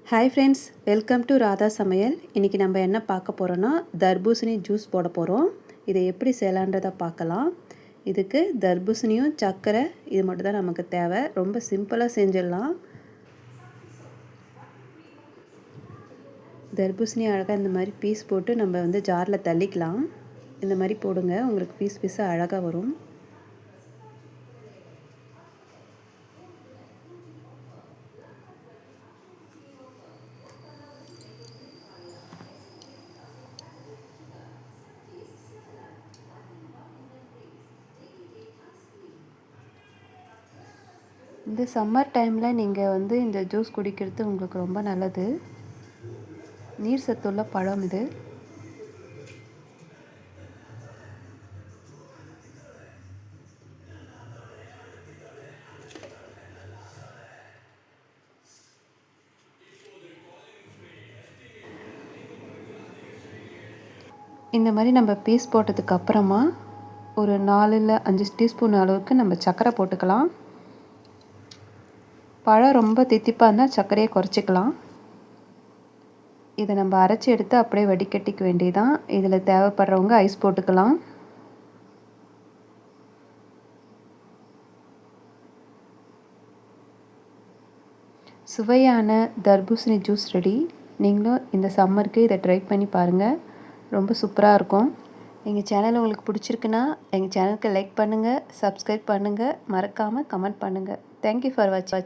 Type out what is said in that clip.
Hi friends, welcome to Radha சமையல். இன்றைக்கி நம்ம என்ன பார்க்க போகிறோன்னா தர்பூசணி ஜூஸ் போட போகிறோம். இதை எப்படி செய்யலான்றதை பார்க்கலாம். இதுக்கு தர்பூசணியும் சர்க்கரை இது மட்டும் தான் நமக்கு தேவை. ரொம்ப சிம்பிளாக செஞ்சிடலாம். தர்பூசணி அழகாக இந்த மாதிரி பீஸ் போட்டு நம்ம ஜாரில் தள்ளிக்கலாம். இந்த மாதிரி போடுங்க, உங்களுக்கு பீஸாக அழகாக வரும். இந்த சம்மர் டைமில் நீங்கள் இந்த ஜூஸ் குடிக்கிறது உங்களுக்கு ரொம்ப நல்லது. நீர் சத்துள்ள பழம் இது. இந்த மாதிரி நம்ம பீஸ் போட்டதுக்கு அப்புறமா ஒரு 4 இல்லை 5 டீஸ்பூன் அளவுக்கு நம்ம சர்க்கரை போட்டுக்கலாம். பழம் ரொம்ப தித்திப்பாக இருந்தால் சர்க்கரையை குறைச்சிக்கலாம். இதை நம்ம அரைச்சி எடுத்து அப்படியே வடிகட்டிக்க வேண்டியதான். இதில் தேவைப்படுறவங்க ஐஸ் போட்டுக்கலாம். சுவையான தர்பூசணி ஜூஸ் ரெடி. நீங்களும் இந்த சம்மருக்கு இதை ட்ரை பண்ணி பாருங்கள். ரொம்ப சூப்பராக இருக்கும். எங்கள் சேனல் உங்களுக்கு பிடிச்சிருக்குன்னா எங்கள் சேனலுக்கு லைக் பண்ணுங்கள், சப்ஸ்கிரைப் பண்ணுங்கள், மறக்காமல் கமெண்ட் பண்ணுங்கள். தேங்க்யூ ஃபார் வாட்சிங்.